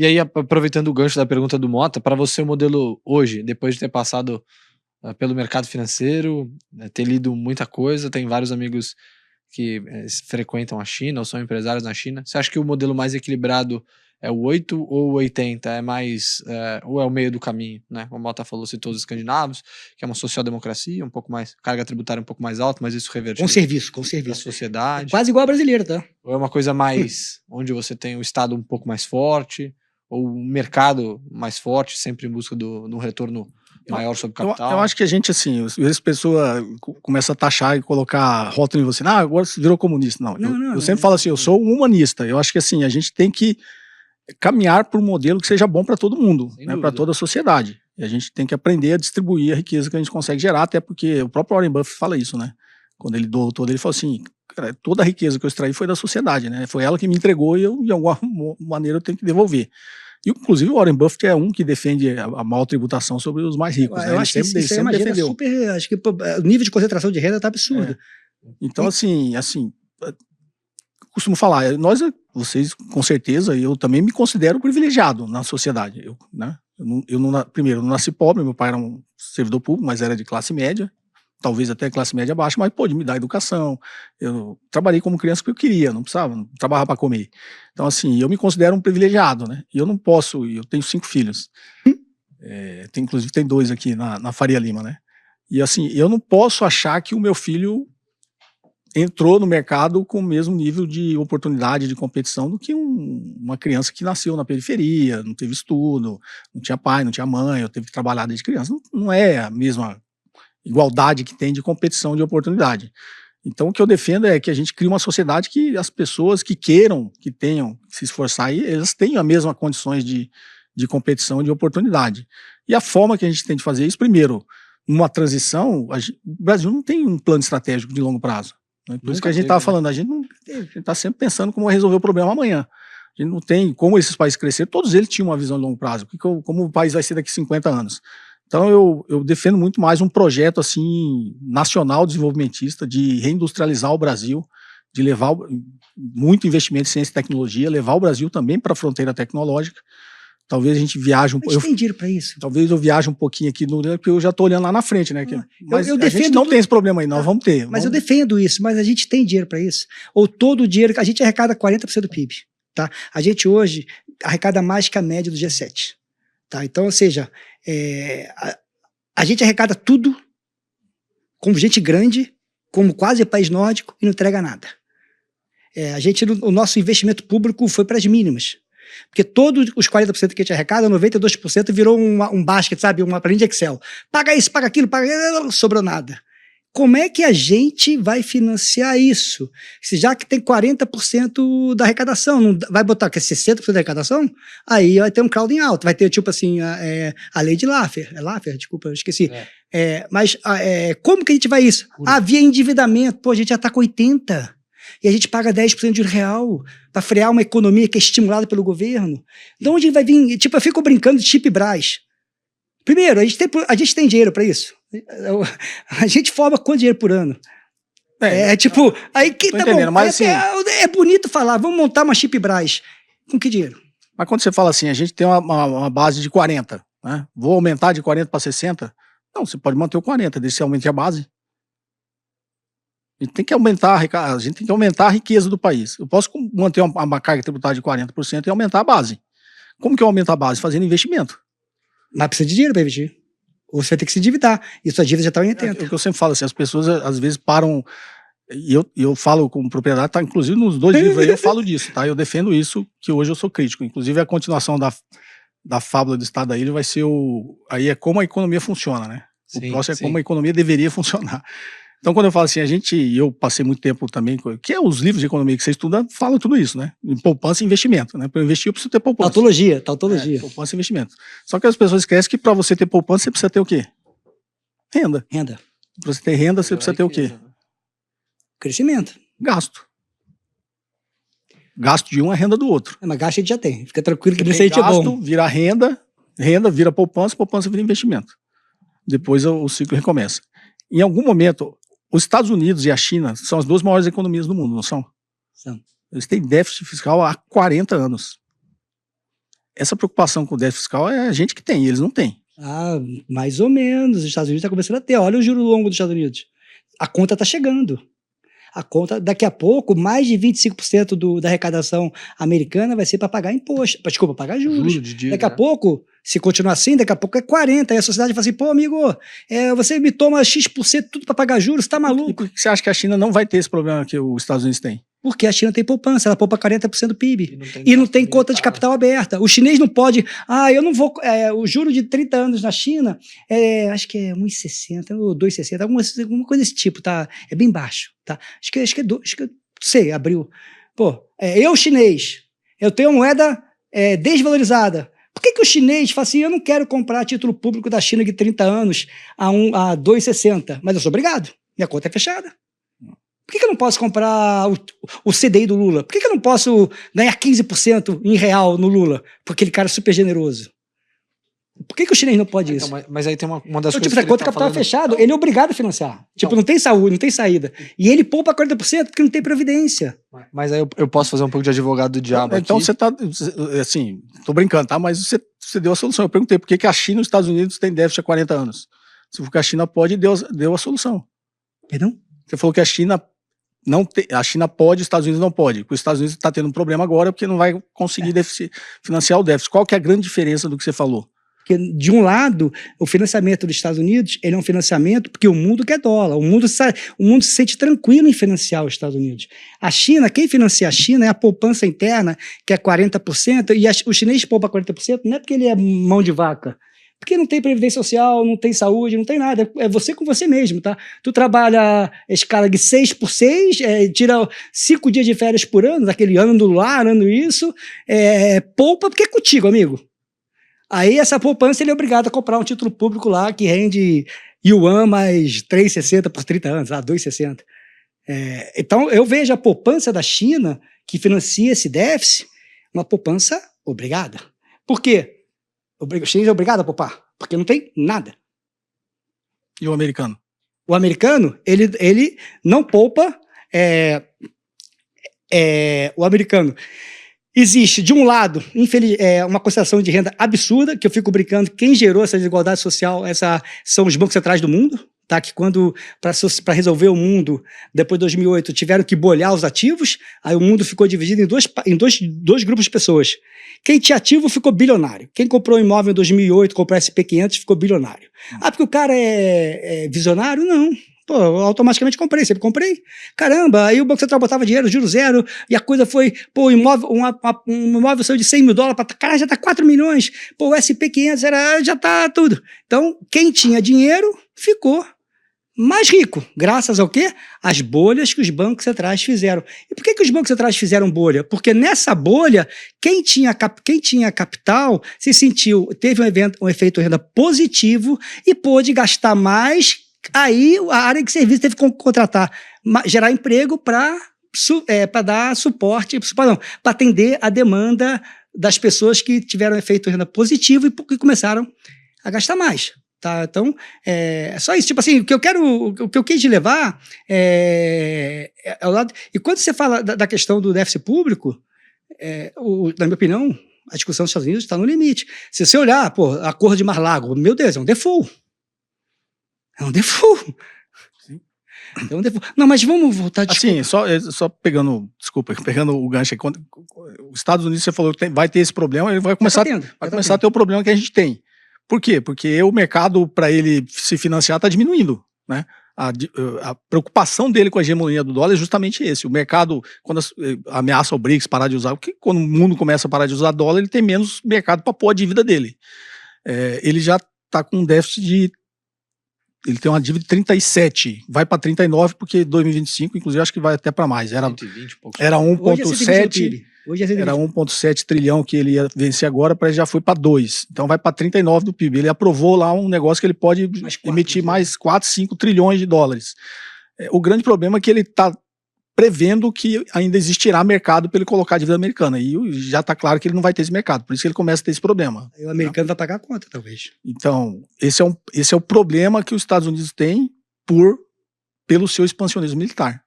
E aí, aproveitando o gancho da pergunta do Mota, para você o modelo hoje, depois de ter passado pelo mercado financeiro, ter lido muita coisa, tem vários amigos que frequentam a China ou são empresários na China. Você acha que o modelo mais equilibrado é o 8 ou o 80? É mais, ou é o meio do caminho, né? O Mota falou, citou os escandinavos, que é uma social-democracia, um pouco mais, carga tributária um pouco mais alta, mas isso reverte com serviço a sociedade. É quase igual a brasileira, tá? Ou é uma coisa mais onde você tem o Estado um pouco mais forte, ou um mercado mais forte, sempre em busca de um retorno maior sobre o capital? Eu acho que a gente, assim, às vezes a pessoa começa a taxar e colocar rótulo em você, agora você virou comunista. Não, eu sempre falo assim, eu sou um humanista. Eu acho que assim, a gente tem que caminhar por um modelo que seja bom para todo mundo, né, para toda a sociedade. E a gente tem que aprender a distribuir a riqueza que a gente consegue gerar, até porque o próprio Warren Buffett fala isso, né? Quando ele doou todo, ele falou assim, cara, toda a riqueza que eu extraí foi da sociedade, né? Foi ela que me entregou e eu, de alguma maneira, eu tenho que devolver. E, inclusive, o Warren Buffett é um que defende a maior tributação sobre os mais ricos. Eu acho que isso é uma agenda super... Acho que o nível de concentração de renda está absurdo. Então, assim, costumo falar, vocês, com certeza, eu também me considero privilegiado na sociedade. Primeiro, eu não nasci pobre, meu pai era um servidor público, mas era de classe média, talvez até classe média baixa, mas pôde me dar educação. Eu trabalhei como criança porque eu queria, não precisava, não trabalhava para comer. Então, assim, eu me considero um privilegiado, né? E eu não posso, eu tenho 5 filhos. Inclusive tem 2 aqui na Faria Lima, né? E assim, eu não posso achar que o meu filho entrou no mercado com o mesmo nível de oportunidade, de competição do que uma criança que nasceu na periferia, não teve estudo, não tinha pai, não tinha mãe, eu teve que trabalhar desde criança. Não é a mesma igualdade que tem de competição de oportunidade. Então o que eu defendo é que a gente crie uma sociedade que as pessoas que queiram, que tenham que se esforçar, elas tenham as mesmas condições de competição, de oportunidade. E a forma que a gente tem de fazer isso, primeiro, numa transição, o Brasil não tem um plano estratégico de longo prazo. Né? Por isso que a gente estava falando, a gente está sempre pensando como resolver o problema amanhã. A gente não tem, como esses países cresceram, todos eles tinham uma visão de longo prazo, como o país vai ser daqui a 50 anos. Então eu defendo muito mais um projeto assim nacional desenvolvimentista de reindustrializar o Brasil, de levar muito investimento em ciência e tecnologia, levar o Brasil também para a fronteira tecnológica. Talvez a gente viaje um pouco. Mas tem dinheiro para isso. Talvez eu viaje um pouquinho aqui, porque eu já estou olhando lá na frente, né? Mas a gente não tem esse problema aí, nós vamos ter. Mas eu defendo isso, mas a gente tem dinheiro para isso. Ou todo o dinheiro, a gente arrecada 40% do PIB. Tá? A gente hoje arrecada mais que a média do G7. Tá? Então, ou seja, a gente arrecada tudo como gente grande, como quase país nórdico, e não entrega nada. O nosso investimento público foi para as mínimas. Porque todos os 40% que a gente arrecada, 92% virou um basket, sabe? Uma planilha de Excel. Paga isso, paga aquilo, não sobrou nada. Como é que a gente vai financiar isso? Se já que tem 40% da arrecadação, não vai botar que é 60% da arrecadação? Aí vai ter um crowding alto, vai ter tipo assim, a lei de Laffer. É Laffer? Desculpa, eu esqueci. Mas como que a gente vai isso? Via endividamento. Pô, a gente já está com 80%. E a gente paga 10% de real para frear uma economia que é estimulada pelo governo. De onde vai vir? Tipo, eu fico brincando de chip Brás. Primeiro, a gente tem dinheiro para isso. A gente forma quanto dinheiro por ano? Tipo, aí que tá bom. Mas, assim, é bonito falar, vamos montar uma chip Brás. Com que dinheiro? Mas quando você fala assim, a gente tem uma base de 40, né? Vou aumentar de 40 para 60? Não, você pode manter o 40, desde que você aumente a base. A gente tem que aumentar a riqueza do país. Eu posso manter uma carga tributária de 40% e aumentar a base. Como que eu aumento a base? Fazendo investimento. Mas precisa de dinheiro para investir. Ou você vai ter que se endividar. E sua dívida já está em 80. É o que eu sempre falo, assim, as pessoas às vezes param, e eu falo com propriedade, tá, inclusive nos 2 livros aí eu falo disso, tá? Eu defendo isso, que hoje eu sou crítico. Inclusive a continuação da fábula do Estado da Ilha vai ser aí é como a economia funciona, né? O próximo é como a economia deveria funcionar. Então, quando eu falo assim, eu passei muito tempo também, que é os livros de economia que você estuda, falam tudo isso, né? Em poupança e investimento, né? Para eu investir, eu preciso ter poupança. Tautologia. Poupança e investimento. Só que as pessoas esquecem que para você ter poupança, você precisa ter o quê? Renda. Para você ter renda, você precisa ter o quê? Crescimento. Gasto. Gasto de um é renda do outro. Mas gasto a gente já tem. Fica tranquilo que nesse aí é bom. Gasto vira renda vira poupança, poupança vira investimento. Depois o ciclo recomeça. Em algum momento, os Estados Unidos e a China são as 2 maiores economias do mundo, não são? São. Eles têm déficit fiscal há 40 anos. essa preocupação com o déficit fiscal é a gente que tem, eles não têm. Ah, mais ou menos. Os Estados Unidos estão começando a ter. Olha o juro longo dos Estados Unidos. A conta está chegando. A conta, daqui a pouco, mais de 25% da arrecadação americana vai ser para pagar imposto. Desculpa, pagar juros. Juro de dívida, Daqui a pouco, se continuar assim, daqui a pouco é 40%. Aí a sociedade fala assim, pô, amigo, você me toma X% tudo para pagar juros, você tá E maluco? por que você acha que a China não vai ter esse problema que os Estados Unidos têm? Porque a China tem poupança, ela poupa 40% do PIB. E E não tem gasto conta de militar. capital aberta. O chinês não pode. Eu não vou. O juro de 30 anos na China, acho que é 1,60 ou 2,60, alguma coisa desse tipo, tá? É bem baixo, tá? Acho que sei, abriu. Pô, eu chinês, eu tenho uma moeda desvalorizada. Por que o chinês fala assim, eu não quero comprar título público da China de 30 anos a 2,60, mas eu sou obrigado, minha conta é fechada. Por que eu não posso comprar o CDI do Lula? Por que eu não posso ganhar 15% em real no Lula? Porque aquele cara é super generoso. Por que o chinês não pode isso? Então, mas aí tem uma das Então, coisas tipo, que a ele conta tá capital falando. fechado, ele é obrigado a financiar. Tipo, não tem saúde, não tem saída. E ele poupa 40% porque não tem previdência. Mas aí eu posso fazer um pouco de advogado do diabo Então aqui. você tá, assim, tô brincando, tá? Mas você deu a solução. Eu perguntei por que a China e os Estados Unidos têm déficit há 40 anos. Você falou que a China pode e deu a solução. Perdão? Você falou que a China a China pode, os Estados Unidos não pode. Os Estados Unidos está tendo um problema agora porque não vai conseguir financiar o déficit. Qual que é a grande diferença do que você falou? Porque, de um lado, o financiamento dos Estados Unidos, ele é um financiamento porque o mundo quer dólar. O mundo se sente tranquilo em financiar os Estados Unidos. A China, quem financia a China é a poupança interna, que é 40%, e o chinês poupa 40%, não é porque ele é mão de vaca. Porque não tem previdência social, não tem saúde, não tem nada. É você com você mesmo, tá? Tu trabalha a escala de 6 por 6, tira 5 dias de férias por ano, daquele ano do lar, ano isso, poupa porque é contigo, amigo. Aí essa poupança ele é obrigado a comprar um título público lá que rende yuan mais 3,60 por 30 anos, 2,60. Então eu vejo a poupança da China, que financia esse déficit, uma poupança obrigada. Por quê? O chinês é obrigado a poupar, porque não tem nada. E o americano? O americano, ele não poupa. O americano existe, de um lado, uma concentração de renda absurda, que eu fico brincando, quem gerou essa desigualdade social são os bancos centrais do mundo, tá? Que quando, para resolver o mundo, depois de 2008, tiveram que bolhar os ativos, aí o mundo ficou dividido em dois grupos de pessoas. Quem tinha ativo ficou bilionário. Quem comprou um imóvel em 2008, comprou SP500, ficou bilionário. Porque o cara é visionário? Não. Pô, eu automaticamente comprei, sempre comprei. Caramba, aí o Banco Central botava dinheiro, juro zero, e a coisa foi, pô, um imóvel saiu de 100 mil dólares, cara, já tá 4 milhões. Pô, o SP500 já tá tudo. Então, quem tinha dinheiro, ficou mais rico, graças ao quê? As bolhas que os bancos centrais fizeram. E por que os bancos centrais fizeram bolha? Porque nessa bolha, quem tinha capital teve um efeito renda positivo e pôde gastar mais. Aí a área de serviço teve que contratar, gerar emprego para dar suporte, para atender a demanda das pessoas que tiveram efeito renda positivo e que começaram a gastar mais. Tá? Então, é só isso. Tipo assim, o que eu quis levar ao lado. E quando você fala da questão do déficit público, na minha opinião, a discussão dos Estados Unidos está no limite. Se você olhar, pô, a Acordo de Mar-Lago, meu Deus, é um default. É um default. É um default. Não, mas vamos voltar de. Assim, só pegando o gancho aqui. Quando os Estados Unidos, você falou que vai ter esse problema, ele vai começar a ter o problema que a gente tem. Por quê? Porque o mercado, para ele se financiar, está diminuindo, né? A preocupação dele com a hegemonia do dólar é justamente esse. O mercado, quando ameaça o BRICS parar de usar, porque quando o mundo começa a parar de usar dólar, ele tem menos mercado para pôr a dívida dele. Ele já está com um déficit ele tem uma dívida de 37, vai para 39, porque 2025, inclusive, acho que vai até para mais. Era 1,7. Era 1,7 trilhão que ele ia vencer agora, para ele já foi para 2. Então vai para 39 do PIB. Ele aprovou lá um negócio que ele pode emitir mais 4, 5 trilhões de dólares. O grande problema é que ele está prevendo que ainda existirá mercado para ele colocar a dívida americana. E já está claro que ele não vai ter esse mercado. Por isso que ele começa a ter esse problema. O americano vai pagar a conta, talvez. Então, esse é o problema que os Estados Unidos têm pelo seu expansionismo militar.